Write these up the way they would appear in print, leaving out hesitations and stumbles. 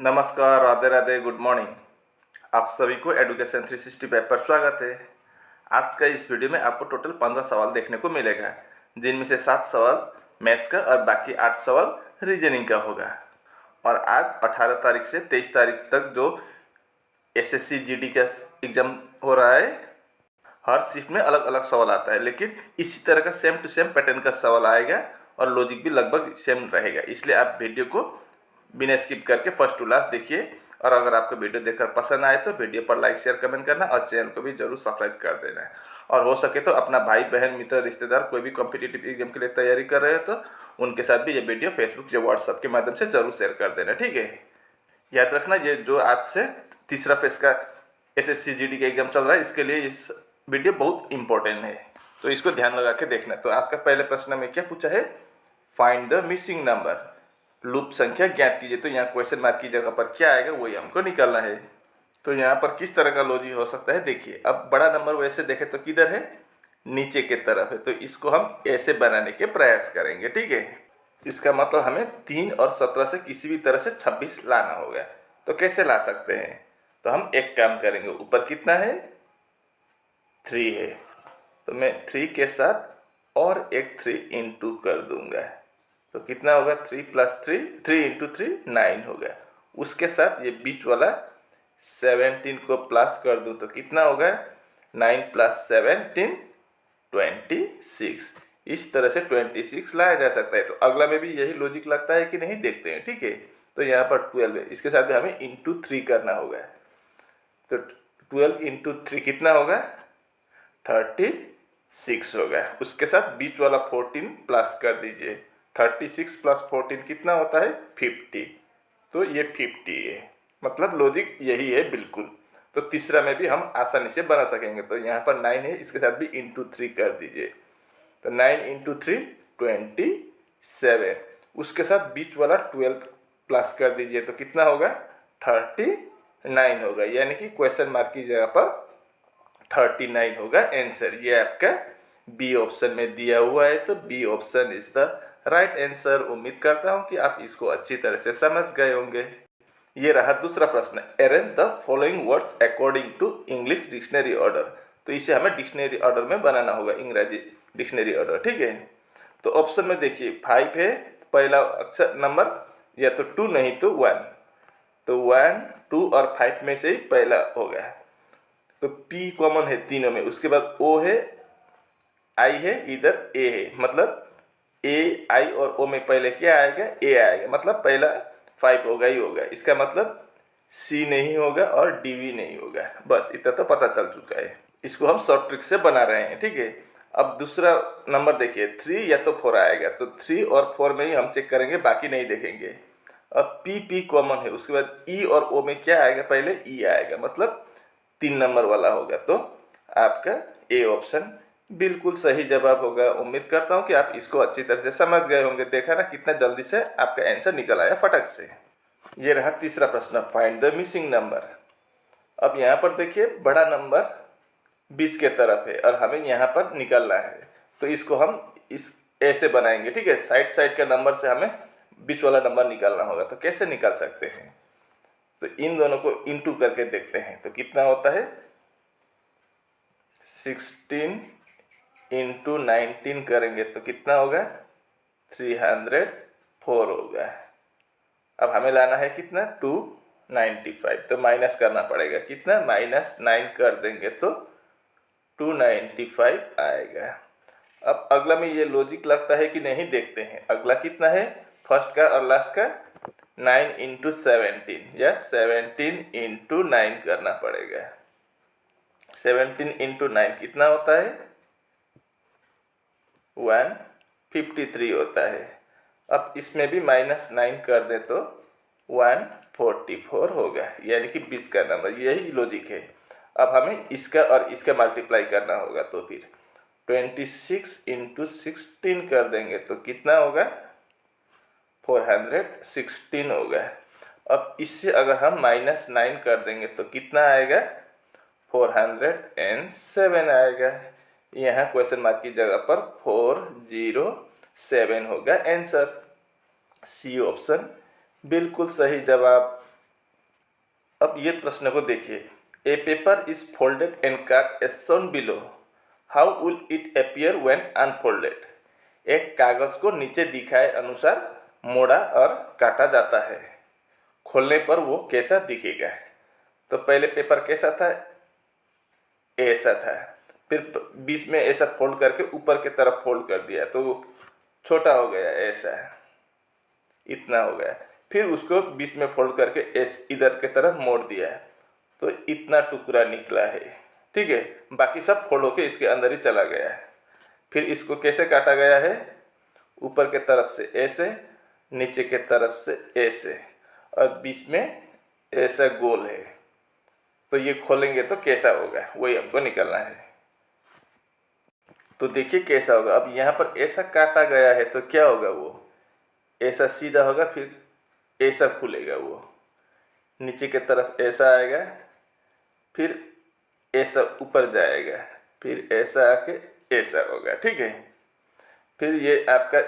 नमस्कार, Radhe Radhe, good morning. आप सभी को एडुकेशन 365 पर स्वागत है। आज का इस वीडियो में आपको टोटल 15 सवाल देखने को मिलेगा, जिनमें से 7 सवाल मैथ्स का और बाकी 8 सवाल रीजनिंग का होगा। और आज 18 तारीख से 23 तारीख तक जो एसएससी जीडी का एग्ज़ाम हो रहा है, हर शिफ्ट में अलग अलग सवाल आता है, लेकिन इसी तरह का सेम टू सेम पैटर्न का सवाल आएगा और लॉजिक भी लगभग सेम रहेगा। इसलिए आप वीडियो को बिना स्किप करके फर्स्ट टू लास्ट देखिए। और अगर आपको वीडियो देखकर पसंद आए तो वीडियो पर लाइक शेयर कमेंट करना और चैनल को भी जरूर सब्सक्राइब कर देना है। और हो सके तो अपना भाई बहन मित्र रिश्तेदार कोई भी कॉम्पिटिटिव एग्जाम के लिए तैयारी कर रहे हो तो उनके साथ भी ये वीडियो फेसबुक या व्हाट्सएप के माध्यम से जरूर शेयर कर देना, ठीक है। याद रखना, ये जो आज से तीसरा फेज का एसएससी जीडी का एग्जाम चल रहा है, इसके लिए इस वीडियो बहुत इंपॉर्टेंट है, तो इसको ध्यान लगा के देखना। तो आज का पहले प्रश्न में क्या पूछा है, find the missing number, loop संख्या ज्ञात कीजिए। तो यहाँ क्वेश्चन मार्क की जगह पर क्या आएगा वही हमको निकालना है। तो यहाँ पर किस तरह का लॉजिक हो सकता है, देखिए। अब बड़ा नंबर वैसे देखे तो किधर है, नीचे के तरफ है, तो इसको हम ऐसे बनाने के प्रयास करेंगे, ठीक है। इसका मतलब हमें 3 और 17 से किसी भी तरह से 26 लाना होगा। तो कैसे ला सकते हैं, तो हम एक काम करेंगे, ऊपर कितना है 3 है, तो मैं 3 के साथ और एक 3 इंटू कर दूंगा, तो कितना होगा 3 + 3, 3 इंटू 3 9 होगा। उसके साथ ये बीच वाला 17 को प्लस कर दूं तो कितना होगा 9 + 17 26। इस तरह से 26 लाया जा सकता है। तो अगला में भी यही लॉजिक लगता है कि नहीं, देखते हैं, ठीक है। तो यहाँ पर 12 है, इसके साथ भी हमें इंटू 3 करना होगा। तो 12 इंटू 3 कितना होगा 36 होगा। उसके साथ बीच वाला 14 प्लस कर दीजिए, 36 + 14 कितना होता है 50। तो ये 50 है, मतलब लॉजिक यही है बिल्कुल। तो तीसरा में भी हम आसानी से बना सकेंगे। तो यहाँ पर 9 है, इसके साथ भी इंटू 3 कर दीजिए, तो 9 इंटू 3 27। उसके साथ बीच वाला 12 प्लस कर दीजिए, तो कितना होगा 39 होगा। यानी कि क्वेश्चन मार्क की जगह पर 39 होगा आंसर। ये आपका बी ऑप्शन में दिया हुआ है, तो B option is the right answer. उम्मीद करता हूं कि आप इसको अच्छी तरह से समझ गए होंगे। ये रहा दूसरा प्रश्न, arrange the following words according to English dictionary order. तो इसे हमें डिक्शनरी ऑर्डर में बनाना होगा, इंग्रजी डिक्शनरी ऑर्डर, ठीक है। तो ऑप्शन में देखिए 5 है, पहला अक्षर नंबर, या तो 2 नहीं तो 1। तो 1, 2 और 5 में से ही पहला होगा। तो P कॉमन है तीनों में, उसके बाद O है, I है, इधर A है, मतलब A, I और O में पहले क्या आएगा A आएगा, मतलब पहला 5 होगा ही होगा। इसका मतलब C नहीं होगा और D भी नहीं होगा। बस इतना तो पता चल चुका है। इसको हम शॉर्ट ट्रिक से बना रहे हैं, ठीक है। अब दूसरा नंबर देखिए 3 या तो 4 आएगा, तो 3 और 4 में ही हम चेक करेंगे, बाकी नहीं देखेंगे। अब P कॉमन है, उसके बाद E और O में क्या आएगा, पहले E आएगा, मतलब 3 नंबर वाला होगा। तो आपका ए ऑप्शन बिल्कुल सही जवाब होगा। उम्मीद करता हूं कि आप इसको अच्छी तरह से समझ गए होंगे। देखा ना कितना जल्दी से आपका आंसर निकल आया फटक से। ये रहा तीसरा प्रश्न, फाइंड द मिसिंग नंबर। अब यहाँ पर देखिए बड़ा नंबर 20 के तरफ है और हमें यहाँ पर निकलना है, तो इसको हम इस ऐसे बनाएंगे, ठीक है। साइड साइड का नंबर से हमें बीच वाला नंबर निकालना होगा। तो कैसे निकाल सकते हैं, तो इन दोनों को इंटू करके देखते हैं, तो कितना होता है 16 इंटू 19 करेंगे तो कितना होगा 304 होगा। अब हमें लाना है कितना 295, तो माइनस करना पड़ेगा, कितना -9 कर देंगे तो 295 आएगा। अब अगला में ये लॉजिक लगता है कि नहीं, देखते हैं। अगला कितना है, फर्स्ट का और लास्ट का 9 इंटू 17 या 17 इंटू 9 करना पड़ेगा। 17 इंटू 9 कितना होता है 153 होता है। अब इसमें भी -9 कर दे तो 144 होगा, यानी कि 20 का नंबर। यही लॉजिक है। अब हमें इसका और इसका मल्टीप्लाई करना होगा, तो फिर 26 इंटू 16 कर देंगे तो कितना होगा 416 होगा। अब इससे अगर हम -9 कर देंगे तो कितना आएगा 407 आएगा। यहाँ क्वेश्चन मार्क की जगह पर 407 होगा आंसर। सी ऑप्शन बिल्कुल सही जवाब। अब ये प्रश्न को देखिए, a paper is folded and cut as shown below, how will it appear when unfolded. एक कागज को नीचे दिखाए अनुसार मोड़ा और काटा जाता है, खोलने पर वो कैसा दिखेगा। तो पहले पेपर कैसा था, ऐसा था, फिर बीच में ऐसा फोल्ड करके ऊपर की तरफ फोल्ड कर दिया तो वो छोटा हो गया, ऐसा इतना हो गया। फिर उसको बीच में फोल्ड करके इधर की तरफ मोड़ दिया तो इतना टुकड़ा निकला है, ठीक है। बाकी सब फोल्ड होके इसके अंदर ही चला गया है। फिर इसको कैसे काटा गया है, ऊपर के तरफ से ऐसे, नीचे के तरफ से ऐसे, और बीच में ऐसा गोल है। तो ये खोलेंगे तो कैसा होगा, वही हमको निकालना है। तो देखिए कैसा होगा। अब यहाँ पर ऐसा काटा गया है तो क्या होगा, वो ऐसा सीधा होगा, फिर ऐसा खुलेगा, वो नीचे की तरफ ऐसा आएगा, फिर ऐसा ऊपर जाएगा, फिर ऐसा आके ऐसा होगा, ठीक है। फिर ये आपका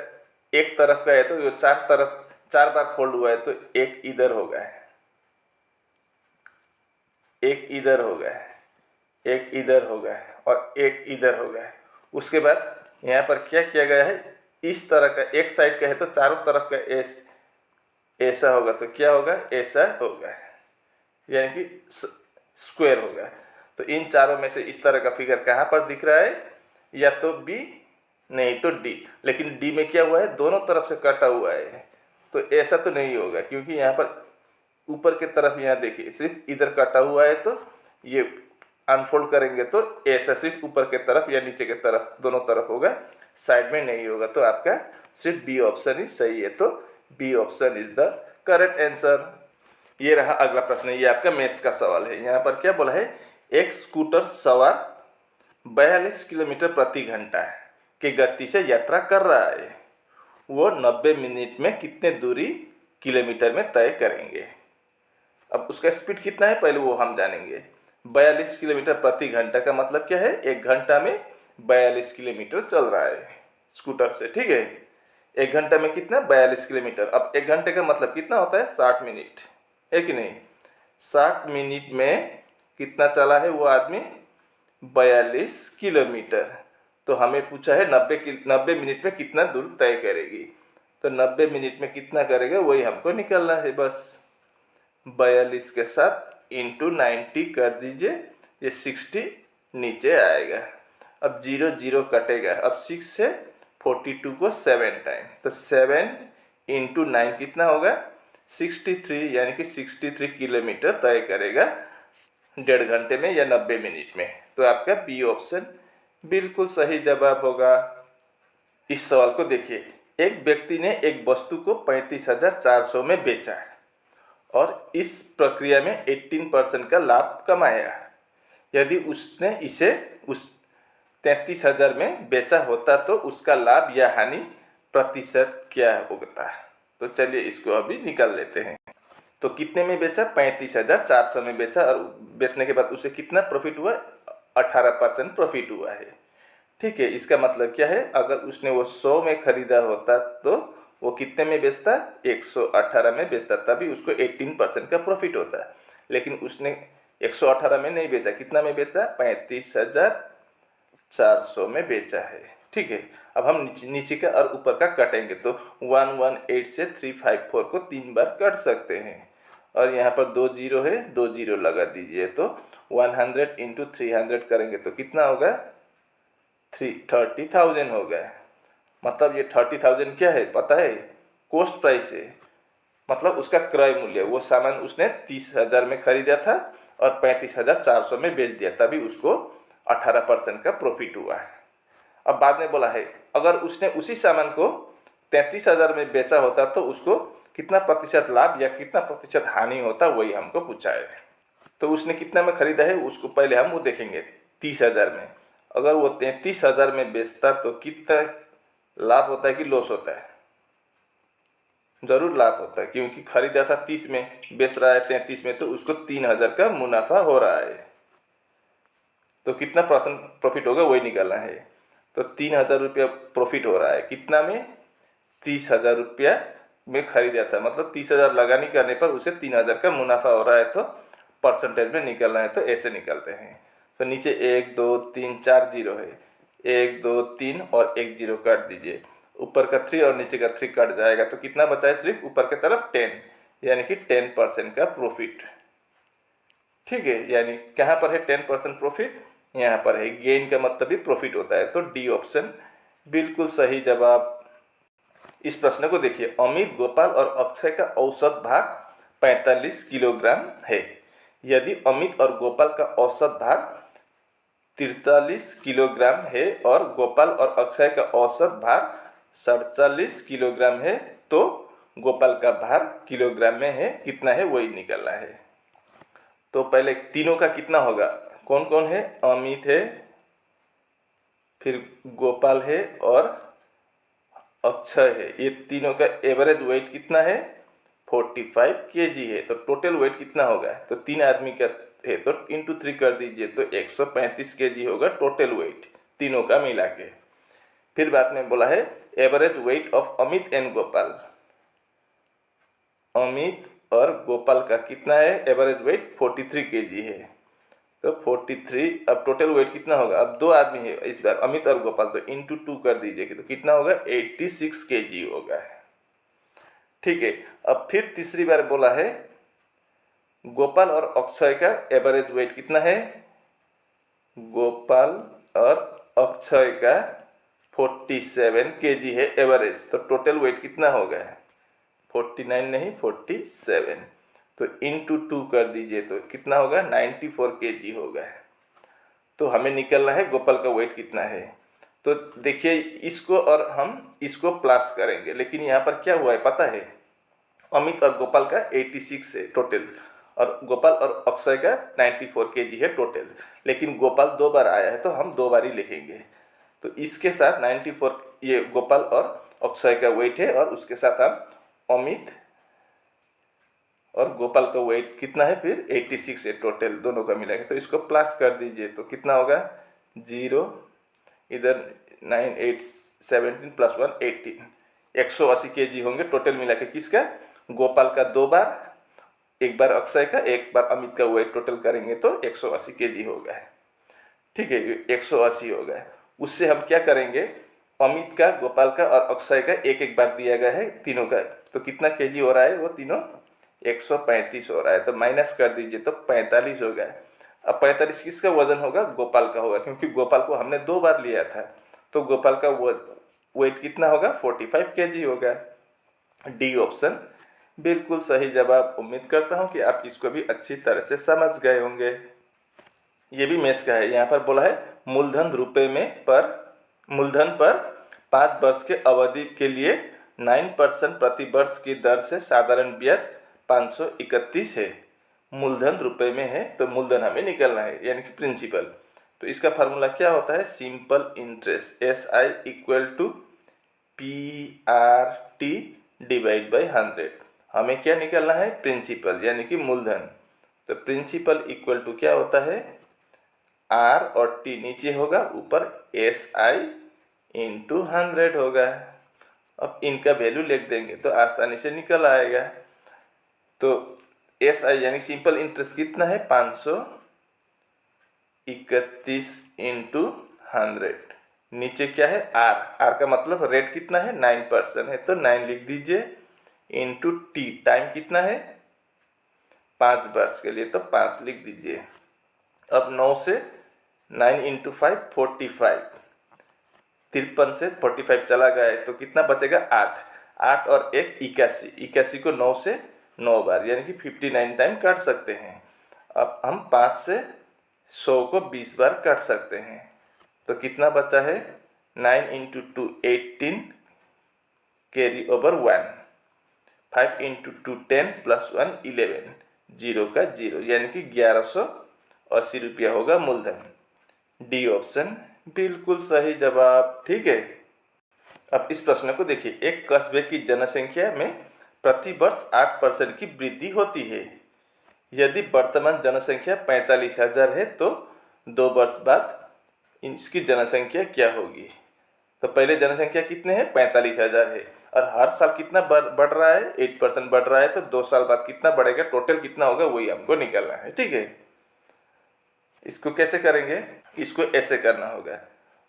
एक तरफ का है तो ये चार बार फोल्ड हुआ है तो एक इधर होगा, एक इधर होगा, एक इधर होगा और एक इधर होगा। उसके बाद यहाँ पर क्या किया गया है, इस तरह का एक साइड का है तो चारों तरफ का ऐसा होगा तो क्या होगा, ऐसा होगा, यानी कि स्क्वायर होगा। तो इन चारों में से इस तरह का फिगर कहाँ पर दिख रहा है, या तो बी नहीं तो डी। लेकिन डी में क्या हुआ है, दोनों तरफ से कटा हुआ है तो ऐसा तो नहीं होगा, क्योंकि यहाँ पर ऊपर की तरफ यहाँ देखिए सिर्फ इधर कटा हुआ है तो ये अनफोल्ड करेंगे तो ऐसा सिर्फ ऊपर के तरफ या नीचे के तरफ दोनों तरफ होगा, साइड में नहीं होगा। तो आपका सिर्फ बी ऑप्शन ही सही है, तो B option is the correct answer. ये रहा अगला प्रश्न, ये आपका मैथ्स का सवाल है। यहाँ पर क्या बोला है, एक स्कूटर सवार 42 किलोमीटर प्रति घंटा की गति से यात्रा कर रहा है, वो 90 मिनट में कितने दूरी किलोमीटर में तय करेंगे। अब उसका स्पीड कितना है पहले वो हम जानेंगे। 42 किलोमीटर प्रति घंटा का मतलब क्या है, एक घंटा में 42 किलोमीटर चल रहा है स्कूटर से, ठीक है। एक घंटा में कितना, 42 किलोमीटर। अब एक घंटे का मतलब कितना होता है, 60 मिनट, है कि नहीं। 60 मिनट में कितना चला है वो आदमी, 42 किलोमीटर। तो हमें पूछा है 90 मिनट में कितना दूर तय करेगी, तो 90 मिनट में कितना करेगा वही हमको निकालना है बस। 42 के साथ इंटू 90 कर दीजिए, ये 60 नीचे आएगा। अब 0 0 कटेगा, अब 6 से 42 को 7 टाइम, तो 7 इंटू 9 कितना होगा, 63, यानी कि 63 किलोमीटर तय करेगा 1.5 घंटे में या 90 मिनट में। तो आपका बी ऑप्शन बिल्कुल सही जवाब होगा। इस सवाल को देखिए, एक व्यक्ति ने एक वस्तु को 35,400 में बेचा और इस प्रक्रिया में 18% का लाभ कमाया। यदि उसने इसे उस 33,000 में बेचा होता तो उसका लाभ या हानि प्रतिशत क्या होता। तो चलिए इसको अभी निकाल लेते हैं। तो कितने में बेचा, 35,400 में बेचा, और बेचने के बाद उसे कितना प्रॉफिट हुआ, 18% प्रॉफिट हुआ है, ठीक है। इसका मतलब क्या है, अगर उसने वो 100 में खरीदा होता तो वो कितने में बेचता, 118 में बेचता, तभी उसको 18% का प्रॉफिट होता। लेकिन उसने 118 में नहीं बेचा, कितना में बेचा, 35,400 में बेचा है, ठीक है। अब हम नीचे का और ऊपर का कटेंगे तो 118 से 354 को 3 बार कट सकते हैं, और यहाँ पर 2 जीरो है, 2 जीरो लगा दीजिए। तो 100 इंटू 300 करेंगे तो कितना होगा, 30,000 होगा। मतलब ये 30,000 क्या है पता है, कॉस्ट प्राइस है, मतलब उसका क्रय मूल्य। वो सामान उसने 30,000 में खरीदा था और 35,400 में बेच दिया, तभी उसको 18% का प्रॉफिट हुआ है। अब बाद में बोला है, अगर उसने उसी सामान को 33,000 में बेचा होता तो उसको कितना प्रतिशत लाभ या कितना प्रतिशत हानि होता, वही हमको पूछा है। तो उसने कितना में खरीदा है उसको पहले हम वो देखेंगे, 30,000 में। अगर वो 33,000 में बेचता तो कितना लाभ होता है कि लॉस होता है, जरूर लाभ होता है, क्योंकि खरीदा था 30 में, बेच रहा है 33 में, तो उसको 3,000 का मुनाफा हो रहा है। तो कितना परसेंट प्रॉफिट होगा वही निकालना है। तो 3,000 रुपया प्रॉफिट हो रहा है, कितना में, 30,000 रुपया में खरीदा था, मतलब 30,000 लगानी करने पर उसे 3,000 का मुनाफा हो रहा है। तो परसेंटेज में निकलना है तो ऐसे निकलते हैं। तो नीचे 1 2 3 4 जीरो है, 1 2 3 और 1 जीरो काट दीजिए, ऊपर का 3 और नीचे का 3 कट जाएगा तो कितना बचा है, सिर्फ ऊपर की तरफ 10, यानी कि 10% का प्रॉफिट। ठीक है, यानी कहाँ पर है 10% प्रॉफिट, यहाँ पर है। गेन का मतलब भी प्रॉफिट होता है, तो डी ऑप्शन बिल्कुल सही जवाब। इस प्रश्न को देखिए, अमित, गोपाल और अक्षय का औसत भार 45 किलोग्राम है। यदि अमित और गोपाल का औसत भार 43 किलोग्राम है और गोपाल और अक्षय का औसत भार 47 किलोग्राम है, तो गोपाल का भार किलोग्राम में है कितना है वही निकलना है। तो पहले तीनों का कितना होगा, कौन कौन है, अमित है, फिर गोपाल है और अक्षय है, ये तीनों का एवरेज वेट कितना है, 45 केजी है। तो टोटल वेट कितना होगा, तो 3 आदमी का है तो इंटू 3 कर दीजिए, तो 135 केजी होगा टोटल वेट तीनों का मिला के। फिर बाद में बोला है average weight of Amit and Gopal, Amit और गोपाल का कितना है एवरेज वेट, 43 केजी है। तो 43, अब टोटल वेट कितना होगा, अब 2 आदमी है इस बार अमित और गोपाल, तो इंटू 2 कर दीजिए तो कितना होगा, 86 केजी होगा। ठीक है, अब फिर तीसरी बार बोला है गोपाल और अक्षय का एवरेज वेट कितना है, गोपाल और अक्षय का 47 केजी है एवरेज, तो टोटल वेट कितना होगा, 49 नहीं 47, तो इंटू 2 कर दीजिए तो कितना होगा, 94 केजी होगा। तो हमें निकलना है गोपाल का वेट कितना है। तो देखिए इसको और हम इसको प्लस करेंगे, लेकिन यहाँ पर क्या हुआ है पता है, अमित और गोपाल का 86 है टोटल और गोपाल और अक्षय का 94 केजी है टोटल, लेकिन गोपाल 2 बार आया है तो हम 2 बार ही लिखेंगे। तो इसके साथ 94 ये गोपाल और अक्षय का वेट है और उसके साथ हम अमित और गोपाल का वेट कितना है, फिर 86 है टोटल दोनों का मिला के, तो इसको प्लस कर दीजिए तो कितना होगा, 0 इधर 9 8 17 प्लस 1 18, 180 केजी होंगे टोटल मिला के। किसका, गोपाल का 2 बार, एक बार अक्षय का, एक बार अमित का वेट टोटल करेंगे तो 180 केजी होगा। ठीक है, 180 होगा। उससे हम क्या करेंगे, अमित का, गोपाल का और अक्षय का एक एक बार दिया गया है तीनों का, तो कितना केजी हो रहा है वो तीनों, 135 हो रहा है, तो माइनस कर दीजिए तो 45 हो गया। अब 45 किसका वजन होगा, गोपाल का होगा, क्योंकि गोपाल को हमने 2 बार लिया था, तो गोपाल का वेट कितना होगा, 45 केजी होगा। डी ऑप्शन बिल्कुल सही जवाब। उम्मीद करता हूँ कि आप इसको भी अच्छी तरह से समझ गए होंगे। ये भी मैथ्स का है। यहाँ पर बोला है मूलधन रुपए में पर मूलधन पर 5 वर्ष के अवधि के लिए 9% प्रति वर्ष की दर से साधारण ब्याज 531 है। मूलधन रुपए में है तो मूलधन हमें निकलना है, यानी कि प्रिंसिपल। तो इसका फार्मूला क्या होता है, simple interest, SI equal to PRT divide by 100। हमें क्या निकलना है, प्रिंसिपल यानी कि मूलधन। तो प्रिंसिपल इक्वल टू क्या होता है, R और T नीचे होगा, ऊपर SI इंटू 100 होगा। अब इनका वैल्यू लिख देंगे तो आसानी से निकल आएगा। तो SI यानी सिंपल इंटरेस्ट कितना है, 531 इंटू 100। नीचे क्या है, R का मतलब रेट कितना है, 9% है, तो 9 लिख दीजिए, इंटू T, टाइम कितना है 5 वर्ष के लिए, तो 5 लिख दीजिए। अब 9 से 9 इंटू 5 45, 53 से 45 चला गया है तो कितना बचेगा, 8 8 और 1 81, 81 को 9 से 9 बार यानी कि 59 टाइम काट सकते हैं। अब हम 5 से 100 को 20 बार काट सकते हैं, तो कितना बचा है, 9 into 2 18, carry over 1, 5 into 2 10 plus 1 11, 0 का 0, यानी कि 1180 रुपया होगा मूलधन। डी ऑप्शन बिल्कुल सही जवाब। ठीक है, अब इस प्रश्न को देखिए, एक कस्बे की जनसंख्या में प्रति वर्ष 8% की वृद्धि होती है। यदि वर्तमान जनसंख्या 45,000 है तो 2 वर्ष बाद इसकी जनसंख्या क्या होगी। तो पहले जनसंख्या कितने हैं, 45,000 है, और हर साल कितना बढ़ रहा है, 8% बढ़ रहा है, तो 2 साल बाद कितना बढ़ेगा, टोटल कितना होगा वही हमको निकालना है। ठीक है, इसको कैसे करेंगे, इसको ऐसे करना होगा।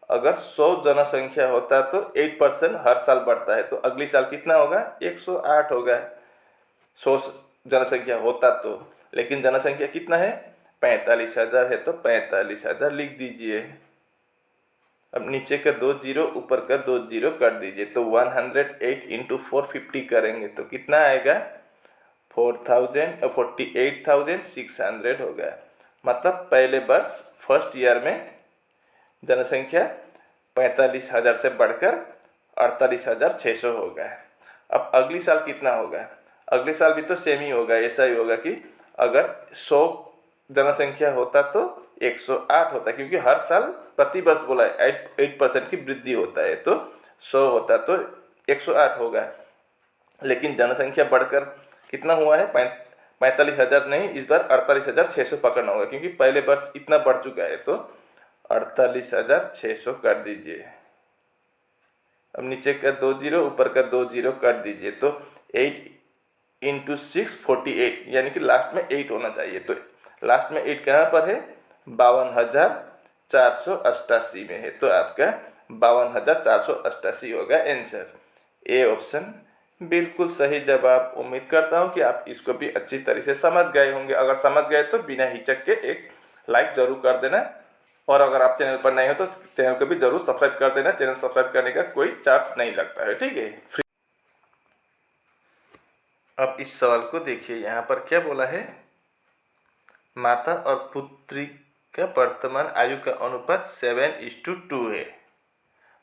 अगर 100 जनसंख्या होता तो 8% हर साल बढ़ता है, तो अगली साल कितना होगा, 108 होगा। 100 जनसंख्या होता तो, लेकिन जनसंख्या कितना है, 45,000 है, तो 45,000 लिख दीजिए। अब नीचे का 2 जीरो, ऊपर का 2 जीरो कर दीजिए, तो 108 इंटू 450 करेंगे तो कितना आएगा, 48,600 होगा। मतलब पहले वर्ष फर्स्ट ईयर में जनसंख्या 45,000 से बढ़कर 48,600 होगा। अब अगली साल कितना होगा, अगले साल भी तो सेम ही होगा, ऐसा ही होगा कि अगर 100 जनसंख्या होता तो 108 होता, क्योंकि हर साल प्रति वर्ष बोला है 8% की वृद्धि होता है, तो 100 होता तो 108 होगा। लेकिन जनसंख्या बढ़कर कितना हुआ है, 45,000 नहीं, इस बार 48,600 पकड़ना होगा, क्योंकि पहले वर्ष इतना बढ़ चुका है, तो 48,600 कर दीजिए। अब नीचे का 2 जीरो, ऊपर का 2 जीरो कर दीजिए, तो 8 इंटू 6 48, यानी कि लास्ट में 8 होना चाहिए। तो लास्ट में 8 कहाँ पर है, 52,488 में है, तो आपका 52,488 होगा आंसर। ए ऑप्शन बिल्कुल सही जवाब। उम्मीद करता हूँ कि आप इसको भी अच्छी तरह से समझ गए होंगे। अगर समझ गए तो बिना हिचक के एक लाइक जरूर कर देना, और अगर आप चैनल पर नए हो तो चैनल को भी जरूर सब्सक्राइब कर देना। चैनल सब्सक्राइब करने का कोई चार्ज नहीं लगता है, ठीक है, फ्री। अब इस सवाल को देखिए, यहाँ पर क्या बोला है, माता और पुत्री का वर्तमान आयु का अनुपात 7:2 है।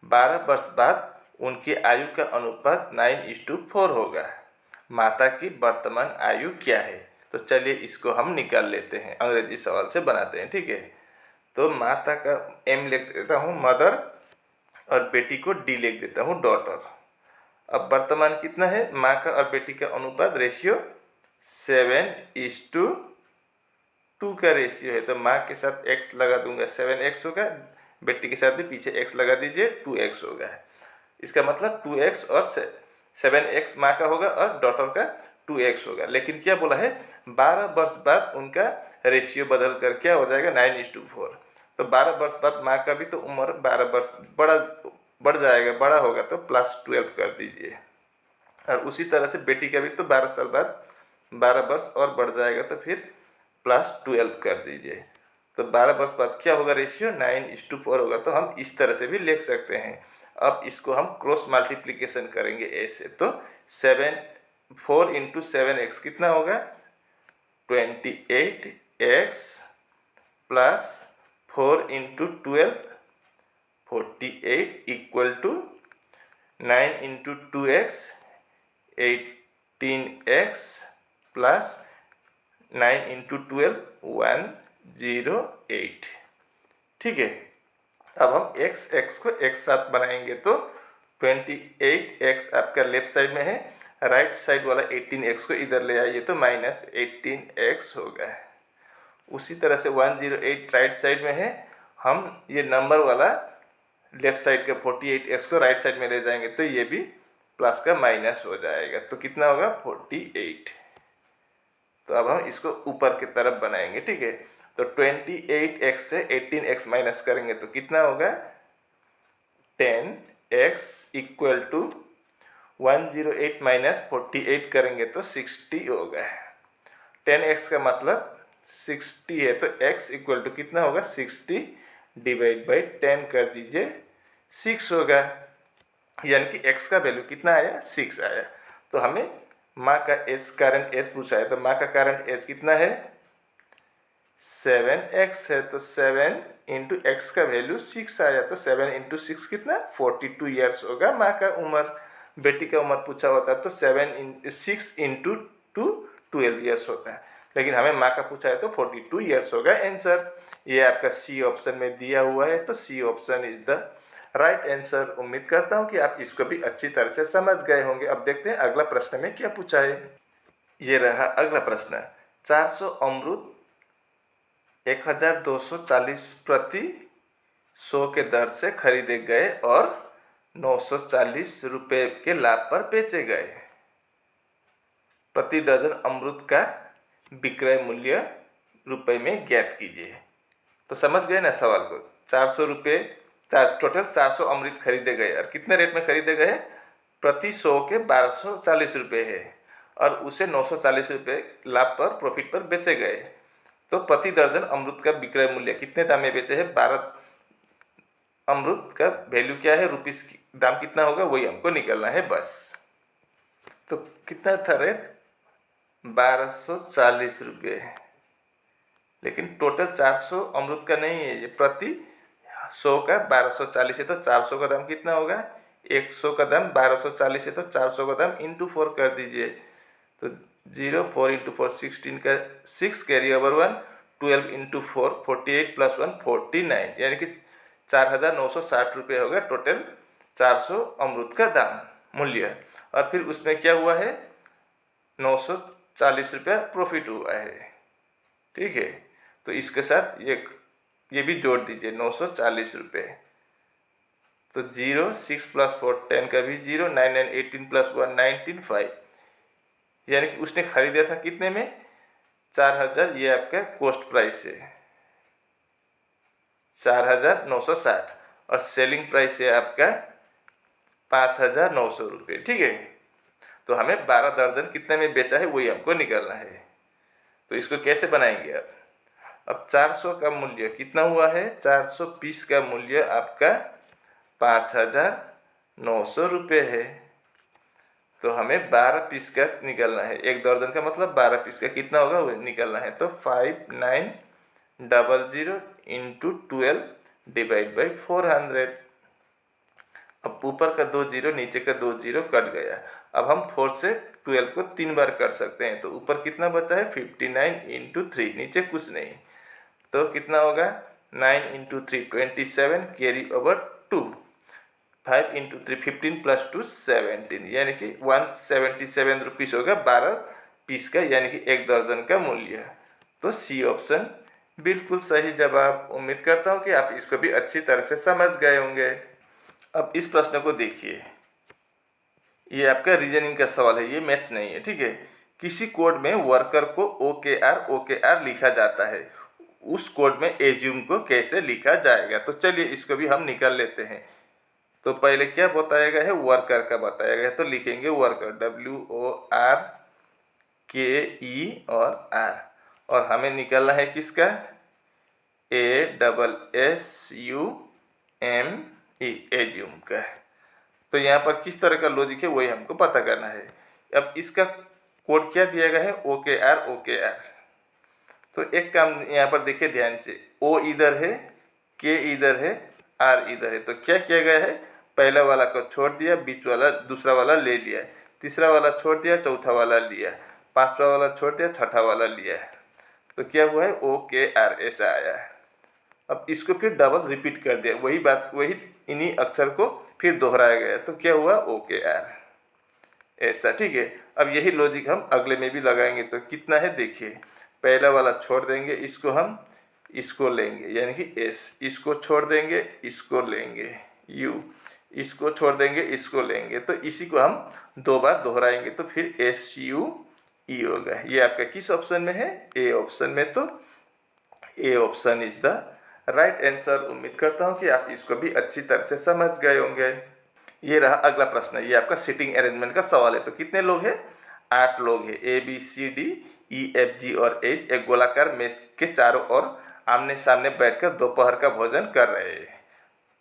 12 वर्ष बाद उनकी आयु का अनुपात 9:4 होगा। माता की वर्तमान आयु क्या है, तो चलिए इसको हम निकाल लेते हैं, अंग्रेजी सवाल से बनाते हैं। ठीक है, तो माता का एम लिख देता हूँ मदर, और बेटी को डी लिख देता हूँ डॉटर। अब वर्तमान कितना है, माँ का और बेटी का अनुपात रेशियो 7:2 का रेशियो है, तो माँ के साथ x लगा दूंगा 7x होगा, बेटी के साथ भी पीछे x लगा दीजिए 2x होगा। इसका मतलब 2x और 7x माँ का होगा और डॉटर का 2x होगा। लेकिन क्या बोला है, 12 वर्ष बाद उनका रेशियो बदल कर क्या हो जाएगा, 9:4। तो 12 वर्ष बाद माँ का भी तो उम्र 12 वर्ष बढ़ जाएगा, बड़ा होगा, तो +12 कर दीजिए। और उसी तरह से बेटी का भी तो 12 साल बाद 12 वर्ष और बढ़ जाएगा, तो फिर +12 कर दीजिए। तो 12 वर्ष बाद क्या होगा, रेशियो 9:4 होगा। तो हम इस तरह से भी लिख सकते हैं। अब इसको हम क्रॉस मल्टीप्लिकेशन करेंगे ऐसे, तो 4 इंटू 7x कितना होगा, 28x plus 4 into 12 48 equal to 9 into 2x 18x plus 9 into 12 108। ठीक है, अब हम x को एक साथ बनाएंगे, तो 28x आपका लेफ्ट साइड में है, राइट साइड वाला 18x को इधर ले आइए, तो -18x होगा। उसी तरह से 108 राइट साइड में है, हम ये नंबर वाला लेफ्ट साइड का 48x को राइट साइड में ले जाएंगे, तो ये भी प्लस का माइनस हो जाएगा, तो कितना होगा 48। तो अब हम इसको ऊपर की तरफ बनाएंगे। ठीक है, तो 28x से 18x माइनस करेंगे तो कितना होगा, 10x इक्वल टू 108 माइनस 48 करेंगे तो 60 होगा। 10x का मतलब 60 है, तो x इक्वल टू कितना होगा, 60 डिवाइड बाई 10 कर दीजिए, 6 होगा। यानी कि x का वैल्यू कितना आया, 6 आया। तो हमें माँ का एज, करंट एज पूछा है, तो माँ का करंट एज कितना है, 7x है, तो 7 इंटू एक्स का वैल्यू 6 आया, तो 7 इंटू 6 कितना, 42 ईयर्स होगा माँ का उम्र। बेटी का उम्र पूछा होता है तो 6 इंटू 2 12 ईयर्स होता है, लेकिन हमें माँ का पूछा है तो 42 ईयर्स होगा आंसर। ये आपका सी ऑप्शन में दिया हुआ है, तो C option is the right answer. उम्मीद करता हूँ कि आप इसको भी अच्छी तरह से समझ गए होंगे। अब देखते हैं अगला प्रश्न में क्या पूछा है। ये रहा अगला प्रश्न, 400 अमरूद 1240 प्रति 100 के दर से खरीदे गए और 940 रुपये के लाभ पर बेचे गए। प्रति दर्जन अमरूद का विक्रय मूल्य रुपए में ज्ञात कीजिए। तो समझ गए ना सवाल को। 400 रुपये, टोटल 400 अमृत खरीदे गए और कितने रेट में खरीदे गए? प्रति 100 के 1240 रुपये है और उसे 940 रुपये लाभ पर, प्रॉफिट पर बेचे गए। तो प्रति दर्जन अमरूद का विक्रय मूल्य कितने दाम में बेचे हैं? 12 अमरूद का वैल्यू क्या है, रुपीस दाम कितना होगा वही हमको निकलना है बस। तो कितना था रेट? 1240 रुपये। लेकिन टोटल 400 अमरूद का नहीं है, ये प्रति 100 का 1240 है। तो 400 का दाम कितना होगा? 100 का दाम 1240 है, तो 400 का दाम इंटू 4 कर दीजिए। तो 0, 4 इंटू 4 16 का 6 कैरी ओवर 1, 12 इंटू 4 48 प्लस 1 49, यानी कि 4960 रुपये होगा टोटल 400 अमरूद का दाम मूल्य। और फिर उसमें क्या हुआ है? 940 रुपया प्रॉफिट हुआ है। ठीक है, तो इसके साथ ये भी जोड़ दीजिए 940 रुपये। तो 0, 6 प्लस 4 10 का भी 0, 9 9 18 प्लस 1 19 5, यानी कि उसने खरीदा था कितने में? 4000। ये आपका कॉस्ट प्राइस है 4960 और सेलिंग प्राइस है आपका 5900 रुपये। ठीक है, तो हमें 12 दर्जन कितने में बेचा है वही हमको निकालना है। तो इसको कैसे बनाएंगे अब 400 का मूल्य कितना हुआ है? 400 पीस का मूल्य आपका 5900 रुपये है। तो हमें 12 पीस का निकालना है। एक दर्जन का मतलब 12 पीस का कितना होगा वो निकालना है। तो 5900 इंटू 12 डिवाइड बाई 400। अब ऊपर का 2 जीरो, नीचे का 2 जीरो कट गया। अब हम 4 से 12 को 3 बार कर सकते हैं। तो ऊपर कितना बचा है? 59 इंटू 3, नीचे कुछ नहीं। तो कितना होगा? 9 into 3 27 carry over 2, 5 into 3 15 plus 2 17, यानी कि 177 रुपीस होगा 12 पीस का, यानी कि एक दर्जन का मूल्य। तो सी ऑप्शन बिल्कुल सही जवाब। उम्मीद करता हूँ कि आप इसको भी अच्छी तरह से समझ गए होंगे। अब इस प्रश्न को देखिए, ये आपका रीजनिंग का सवाल है, ये मैथ्स नहीं है। ठीक है, किसी कोड में वर्कर को OKR लिखा जाता है, उस कोड में एज्यूम को कैसे लिखा जाएगा? तो चलिए इसको भी हम निकाल लेते हैं। तो पहले क्या बताया गया है? वर्कर का बताया गया है, तो लिखेंगे वर्कर WORKE और R, और हमें निकालना है किसका? ASSUME, एज्यूम का। तो यहाँ पर किस तरह का लॉजिक है वही हमको पता करना है। अब इसका कोड क्या दिया गया है? OKR। तो एक काम यहाँ पर देखिए ध्यान से, O इधर है, K इधर है, R इधर है। तो क्या किया गया है? पहला वाला को छोड़ दिया, बीच वाला दूसरा वाला ले लिया, तीसरा वाला छोड़ दिया, चौथा वाला लिया, पांचवा वाला छोड़ दिया, छठा वाला लिया। तो क्या हुआ है? OKR ऐसा आया है। अब इसको फिर डबल रिपीट कर दिया, वही बात, वही इन्हीं अक्षर को फिर दोहराया गया। तो क्या हुआ? OKR ऐसा। ठीक है, अब यही लॉजिक हम अगले में भी लगाएंगे। तो कितना है देखिए, पहला वाला छोड़ देंगे, इसको हम इसको लेंगे, यानी कि S, इसको छोड़ देंगे, इसको लेंगे U, इसको छोड़ देंगे, इसको लेंगे। तो इसी को हम 2 बार दोहराएंगे, तो फिर SUE होगा। ये आपका किस ऑप्शन में है? A ऑप्शन में। तो A option is the right answer. उम्मीद करता हूँ कि आप इसको भी अच्छी तरह से समझ गए होंगे। ये रहा अगला प्रश्न, ये आपका सीटिंग अरेंजमेंट का सवाल है। तो कितने लोग हैं? 8 लोग हैं। ABCDEFG और H एक गोलाकार मेज के चारों ओर आमने सामने बैठकर दोपहर का भोजन कर रहे हैं,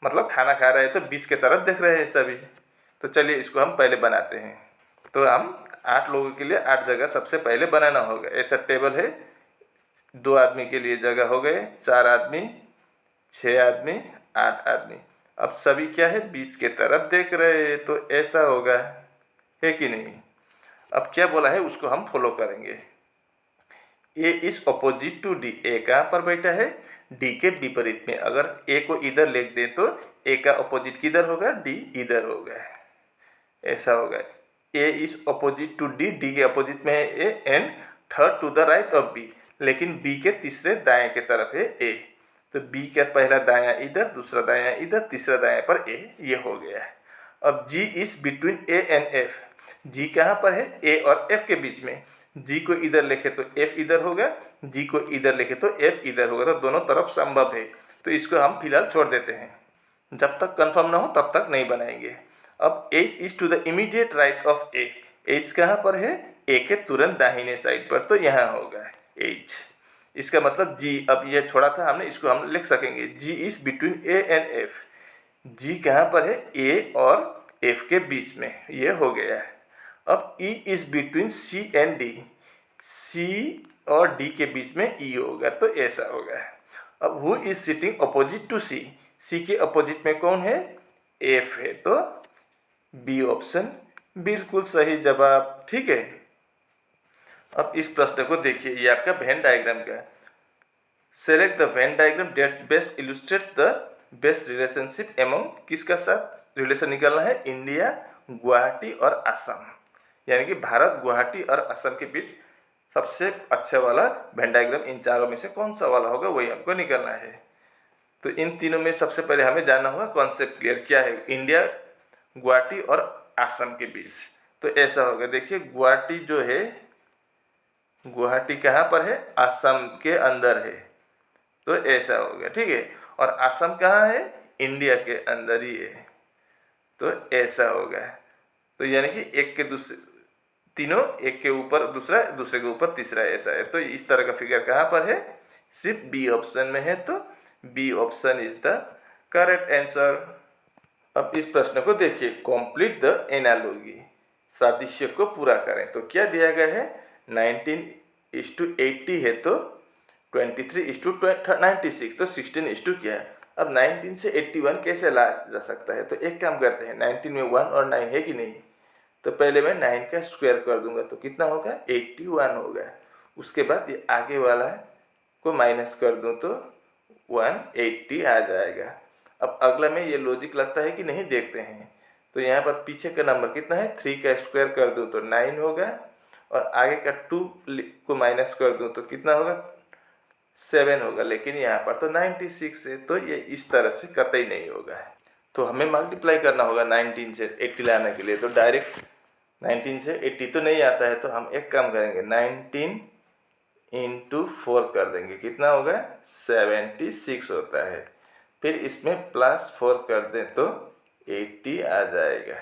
मतलब खाना खा रहे हैं। तो बीच के तरफ देख रहे हैं सभी। तो चलिए इसको हम पहले बनाते हैं। तो हम 8 लोगों के लिए 8 जगह सबसे पहले बनाना होगा। ऐसा टेबल है, 2 आदमी के लिए जगह हो गए, 4 आदमी, 6 आदमी, 8 आदमी। अब सभी क्या है? बीच के तरफ देख रहे हैं। तो ऐसा होगा, है कि नहीं? अब क्या बोला है उसको हम फॉलो करेंगे। A is opposite to D, A कहाँ पर बैठा है? D के विपरीत में। अगर A को इधर लिख दें तो A का अपोजिट किधर होगा? D इधर होगा, ऐसा होगा। A is opposite to D, D के अपोजिट में है A, and third to the right of B, लेकिन B के तीसरे दाएं के तरफ है A। तो B का पहला दायां इधर, दूसरा दायां इधर, तीसरा दायां पर A, ये हो गया है। अब G is between A and F, G कहाँ पर है? A और F के बीच में। G को इधर लिखे तो F इधर होगा, G को इधर लिखे तो F इधर होगा, तो दोनों तरफ संभव है। तो इसको हम फिलहाल छोड़ देते हैं, जब तक कंफर्म ना हो तब तक नहीं बनाएंगे। अब H is to the immediate right of A, H कहाँ पर है? A के तुरंत दाहिने साइड पर, तो यहाँ होगा H। इसका मतलब G, अब ये छोड़ा था हमने, इसको हम लिख सकेंगे G is between A and F, G कहाँ पर है? A और F के बीच में, ये हो गया है। अब E is between C and D, C और D के बीच में E होगा, तो ऐसा होगा। अब who is sitting opposite to C, C के अपोजिट में कौन है? F है, तो बी ऑप्शन बिल्कुल सही जवाब। ठीक है, अब इस प्रश्न को देखिए, ये आपका वेन डायग्राम का है। Select the Venn diagram that best illustrates the best relationship among, किसका साथ रिलेशन निकालना है? इंडिया, गुवाहाटी और असम, यानी कि भारत, गुवाहाटी और असम के बीच सबसे अच्छा वाला वेन डायग्राम इन चारों में से कौन सा वाला होगा, वही हमको निकालना है। तो इन तीनों में सबसे पहले हमें जानना होगा कॉन्सेप्ट क्लियर क्या है, इंडिया, गुवाहाटी और असम के बीच। तो ऐसा होगा, देखिए गुवाहाटी जो है, गुवाहाटी कहाँ पर है? असम के अंदर है, तो ऐसा होगा। ठीक है, और असम कहाँ है? इंडिया के अंदर ही है, तो ऐसा होगा। तो यानी कि एक के दूसरे, तीनों एक के ऊपर दूसरा, दूसरे के ऊपर तीसरा, ऐसा है। तो इस तरह का फिगर कहाँ पर है? सिर्फ बी ऑप्शन में है, तो B option is the correct answer. अब इस प्रश्न को देखिए, कंप्लीट द एनालॉजी, सादृश्य को पूरा करें। तो क्या दिया गया है? 19:80 है, तो 23:96, तो 16 क्या है? अब 19 से 81 कैसे ला जा सकता है? तो एक काम करते हैं, 19 में 1 और 9 है कि नहीं, तो पहले मैं 9 का स्क्वायर कर दूंगा, तो कितना होगा? 81 होगा। उसके बाद ये आगे वाला को माइनस कर दूं तो 180 आ जाएगा। अब अगला में ये लॉजिक लगता है कि नहीं, देखते हैं। तो यहाँ पर पीछे का नंबर कितना है? 3 का स्क्वायर कर दूं तो 9 होगा, और आगे का 2 को माइनस कर दूं तो कितना होगा? 7 होगा। लेकिन यहाँ पर तो 96 है, तो ये इस तरह से कतई नहीं होगा। तो हमें मल्टीप्लाई करना होगा 19 से 80 लाने के लिए। तो डायरेक्ट 19 से 80 तो नहीं आता है, तो हम एक काम करेंगे, 19 इंटू 4 कर देंगे, कितना होगा? 76 होता है। फिर इसमें +4 कर दें तो 80 आ जाएगा।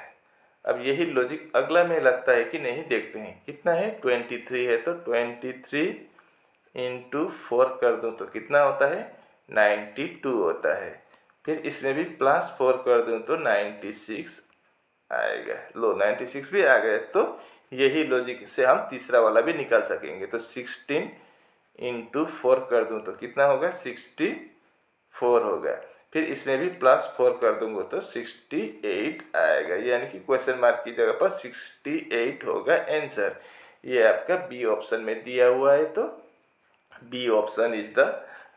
अब यही लॉजिक अगला में लगता है कि नहीं, देखते हैं। कितना है? 23 है, तो 23 इंटू 4 कर दूं तो कितना होता है? 92 होता है। फिर इसमें भी +4 कर दूं तो 96 आएगा। लो, 96 भी आ गए। तो यही लॉजिक से हम तीसरा वाला भी निकाल सकेंगे। तो 16 इंटू 4 कर दूं तो कितना होगा? 64 होगा। फिर इसमें भी +4 कर दूंगा तो 68 आएगा, यानी कि क्वेश्चन मार्क की जगह पर 68 होगा आंसर। ये आपका बी ऑप्शन में दिया हुआ है, तो B option is the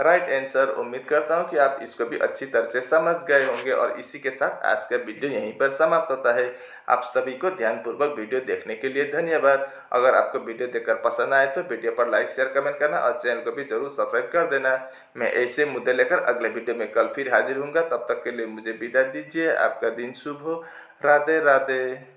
right answer. उम्मीद करता हूँ कि आप इसको भी अच्छी तरह से समझ गए होंगे, और इसी के साथ आज का वीडियो यहीं पर समाप्त होता है। आप सभी को ध्यानपूर्वक वीडियो देखने के लिए धन्यवाद। अगर आपको वीडियो देखकर पसंद आए तो वीडियो पर लाइक, शेयर, कमेंट करना, और चैनल को भी जरूर सब्सक्राइब कर देना। मैं ऐसे मुद्दे लेकर अगले वीडियो में कल फिर हाजिर हूँगा। तब तक के लिए मुझे विदा दीजिए। आपका दिन शुभ हो। राधे राधे।